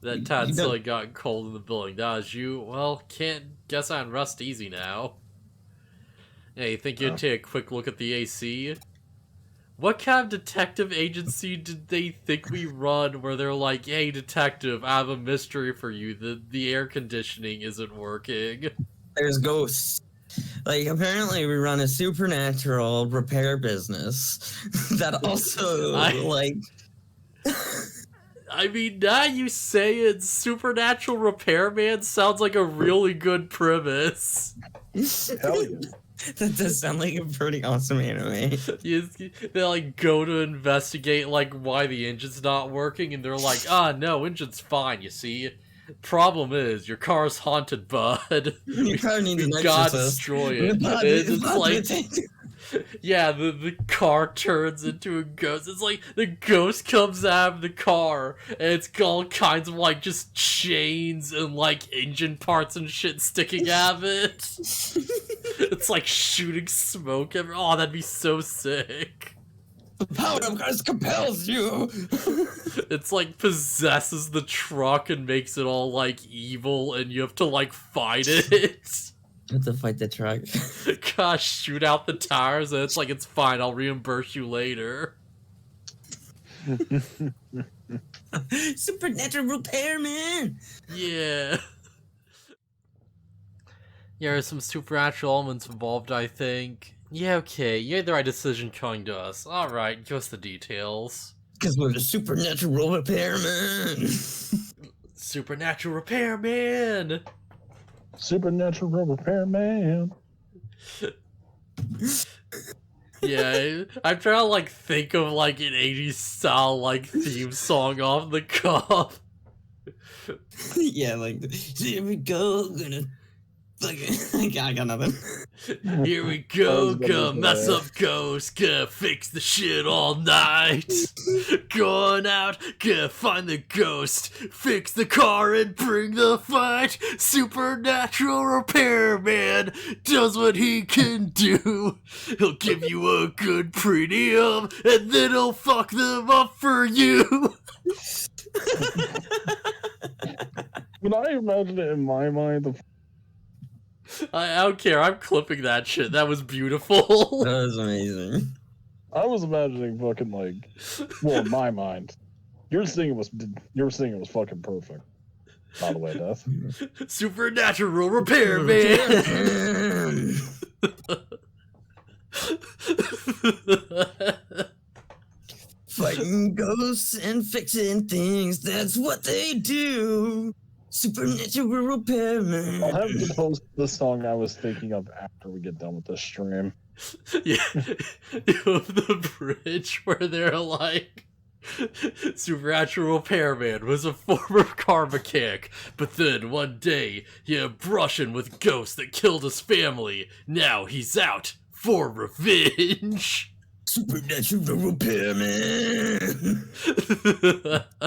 That Tad silly got cold in the building. That was you. Well, can't guess I can rest easy now. Hey, you think you'd take a quick look at the AC? What kind of detective agency did they think we run where they're like, hey detective, I have a mystery for you. The air conditioning isn't working. There's ghosts. Like, apparently we run a supernatural repair business that also, I mean, now you say it, supernatural repairman sounds like a really good premise. Hell yeah. That does sound like a pretty awesome anime. They like go to investigate like why the engine's not working, and they're like, no, engine's fine. You see, problem is your car's haunted, bud. You probably need we gotta destroy it. It's like, yeah, the car turns into a ghost. It's like the ghost comes out of the car, and it's got all kinds of like just chains and like engine parts and shit sticking out of it. It's like shooting smoke everywhere. Oh, that'd be so sick. The power of Christ compels you. It's like possesses the truck and makes it all like evil, and you have to like fight it. You have to fight the truck. Gosh, shoot out the tires, and it's like, it's fine, I'll reimburse you later. Supernatural repairman! Yeah. Yeah, there's some supernatural elements involved, I think. Yeah, okay, you made the right decision coming to us. Alright, give us the details. Because we're the supernatural repairman! Supernatural repairman! Supernatural repairman. Yeah, I'm trying to like think of like an 80s style like theme song off the cuff. Yeah, like, here we go, gonna fucking, I got nothing. Here we go, gonna mess up ghosts, gonna fix the shit all night. Going out, gonna find the ghost, fix the car and bring the fight. Supernatural repairman does what he can do. He'll give you a good premium, and then he'll fuck them up for you. When I imagine it in my mind, I don't care, I'm clipping that shit. That was beautiful. That was amazing. I was imagining fucking like, well, in my mind, your singing was fucking perfect. By the way, Deth. Supernatural repairman. Fighting ghosts and fixing things, that's what they do. Supernatural repairman. I'll have to post the song I was thinking of after we get done with this stream. Yeah, the bridge where they're like, supernatural repairman was a former car mechanic, but then one day he had a brush-in with ghosts that killed his family. Now he's out for revenge. Supernatural repairman.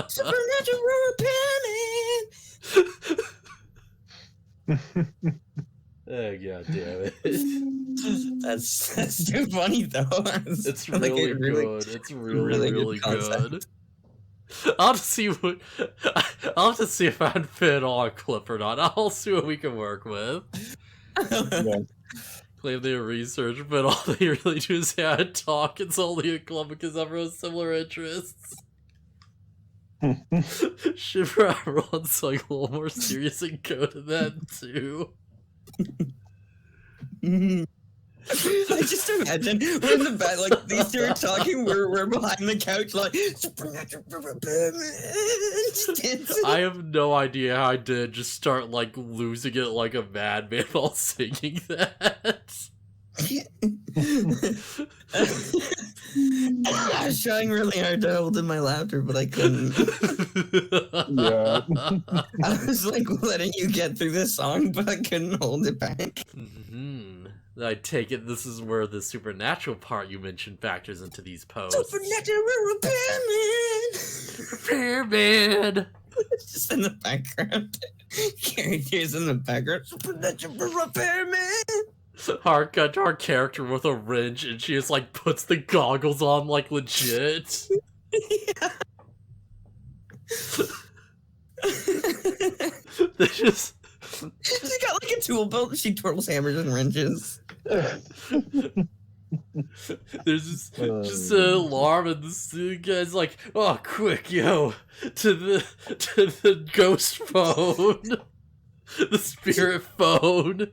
Supernatural repairman. Oh, god damn it. That's too funny though. It's really good. It's really good. I'll have to see if I can fit it on a clip or not. I'll see what we can work with. Yeah. Claim they research, but all they really do is say I talk. It's only a club because everyone has similar interests. Shiver, everyone's like a little more serious and go to that too. I just imagine we're in the back, like these two are talking, we're behind the couch, like supernatural repairman. I have no idea how I did just start like losing it like a madman while singing that. I was trying really hard to hold in my laughter, but I couldn't. Yeah. I was like letting you get through this song, but I couldn't hold it back. I take it this is where the supernatural part you mentioned factors into these posts. Supernatural repairman! Repairman! It's just in the background. Characters in the background. Supernatural repairman! Hard cut to our character with a wrench, and she just like puts the goggles on like legit. Yeah. They just She's got like a tool belt. She twirls hammers and wrenches. there's just an alarm, and this guy's like, "Oh, quick, yo, to the ghost phone." The spirit phone.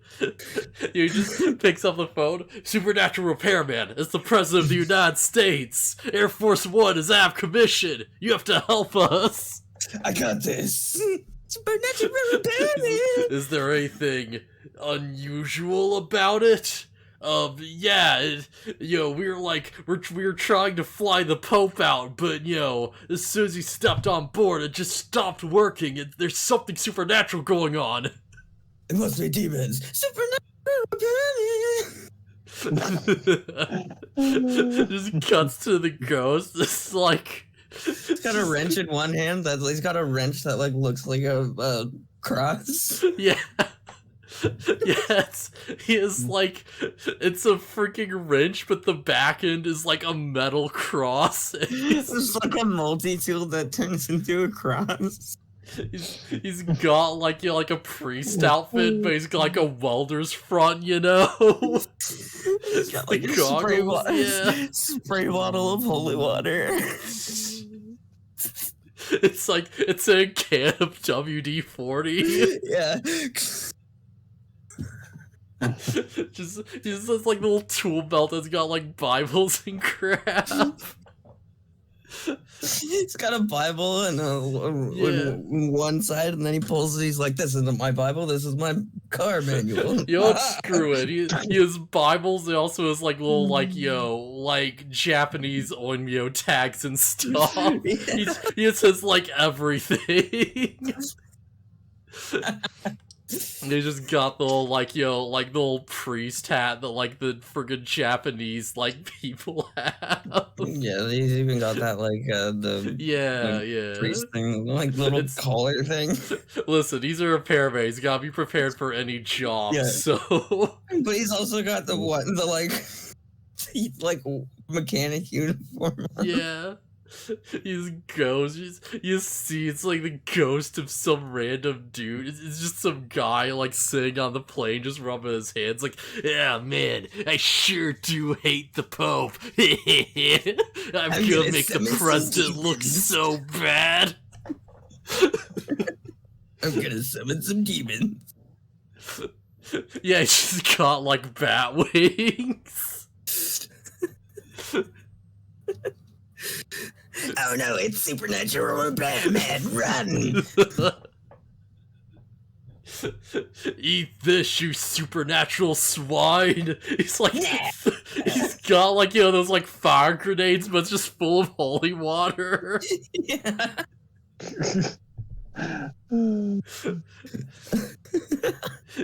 He just picks up the phone. Supernatural repairman, it's the president of the United States. Air Force One is out of commission. You have to help us. I got this. Supernatural repairman. Is there anything unusual about it? Yeah, we were trying to fly the Pope out, but, as soon as he stepped on board, it just stopped working, and there's something supernatural going on. It must be demons. Supernatural repairman. Just cuts to the ghost, it's like... He's got a wrench in one hand, he's got a wrench that, like, looks like a cross. Yeah. Yes, he is like, it's a freaking wrench, but the back end is like a metal cross. It's like a multi-tool that turns into a cross. He's got like a priest outfit, but he's got like a welder's front, He's got like a spray bottle of holy water. It's like, it's a can of WD-40. Yeah. Just this like little tool belt that's got like Bibles and crap. He's got a Bible and one side, and then he pulls it. He's like, "This isn't my Bible. This is my car manual." Screw it. He has Bibles. He also has like little like Japanese onmyo tags and stuff. Yeah. He just has like everything. They just got the little, like the little priest hat that like the friggin' Japanese like people have. Yeah, he's even got that priest thing, like little collar thing. Listen, he's a repairman. He's gotta be prepared for any job. Yeah. So, but he's also got the mechanic uniform. Yeah. He goes, you see, it's like the ghost of some random dude. It's just some guy, like, sitting on the plane, just rubbing his hands, like, yeah, man, I sure do hate the Pope. I'm gonna make the president look so bad. I'm gonna summon some demons. Yeah, he's just got, like, bat wings. Oh no, it's supernatural repairman, run! Eat this, you supernatural swine! He's like, he's got like, those like fire grenades, but it's just full of holy water. Yeah.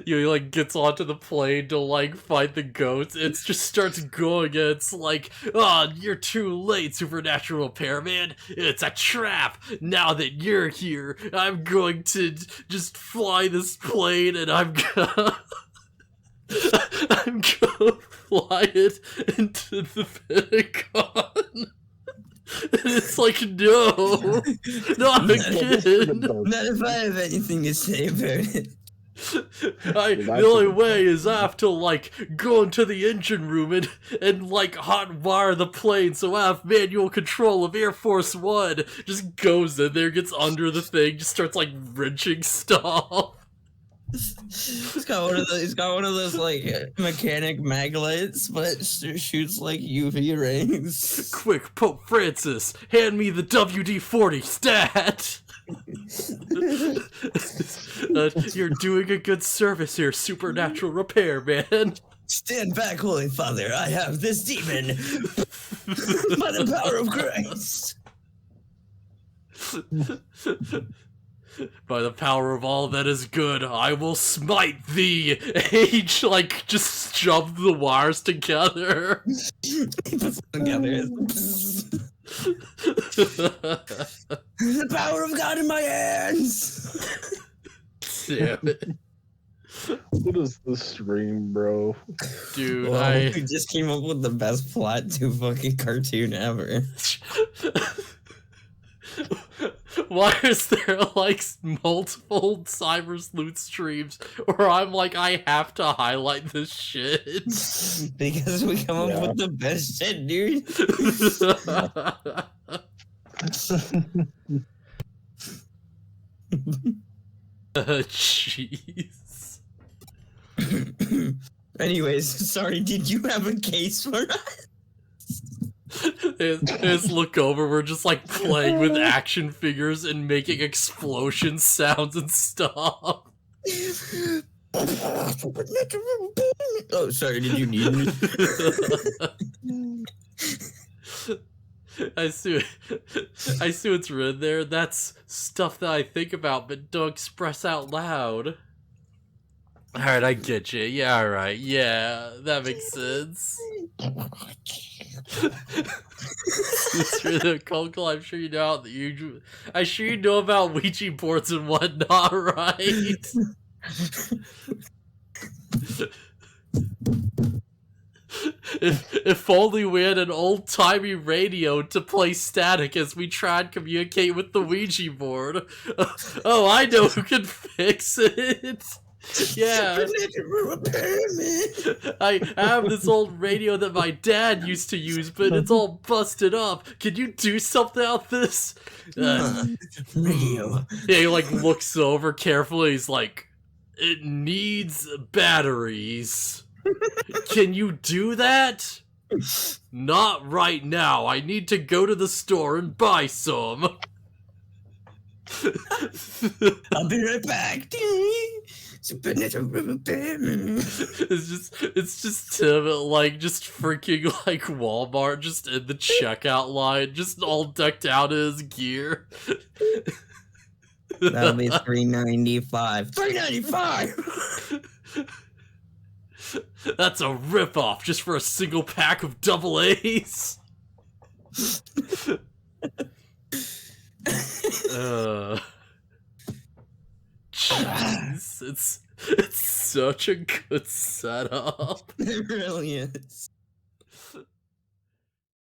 He like gets onto the plane to like fight the goats. It just starts going, and it's like, oh, you're too late, supernatural repairman. It's a trap. Now that you're here, I'm going to just fly this plane, and I'm gonna fly it into the Pentagon. And it's like, no, not again. Not if I have anything to say about it. The only way is I have to, like, go into the engine room and like, hotwire the plane so I have manual control of Air Force One. Just goes in there, gets under the thing, just starts, like, wrenching stuff. He's got one of those like mechanic mag lights, but it shoots like UV rays. Quick, Pope Francis, hand me the WD-40 stat. You're doing a good service here, supernatural repairman. Stand back, Holy Father. I have this demon by the power of Christ. By the power of all that is good, I will smite thee! H, like, just shove the wires together. The power of God in my hands! Damn it. What is this stream, bro? Dude, we just came up with the best plot to fucking cartoon ever. Why is there like multiple Cyber Sleuth streams where I'm like, I have to highlight this shit? Because we come up with the best shit, dude. Jeez. Anyways, sorry, did you have a case for us? Just look over, we're just like playing with action figures and making explosion sounds and stuff. Oh, sorry, did you need me? I see what's written there. That's stuff that I think about but don't express out loud. Alright, I get you. Yeah, alright. Yeah, that makes sense. It's really cold. I'm sure you know that I'm sure you know about Ouija boards and whatnot, right? If only we had an old-timey radio to play static as we try and communicate with the Ouija board. Oh, I know who can fix it. Yeah. I have this old radio that my dad used to use, but it's all busted up. Can you do something about this? Radio. Yeah, he like looks over carefully. He's like, it needs batteries. Can you do that? Not right now. I need to go to the store and buy some. I'll be right back. It's just Tim like just freaking like Walmart, just in the checkout line, just all decked out in his gear. That'll be $3.95. $3.95. That's a ripoff just for a single pack of double A's. Jeez, it's such a good setup. It really is.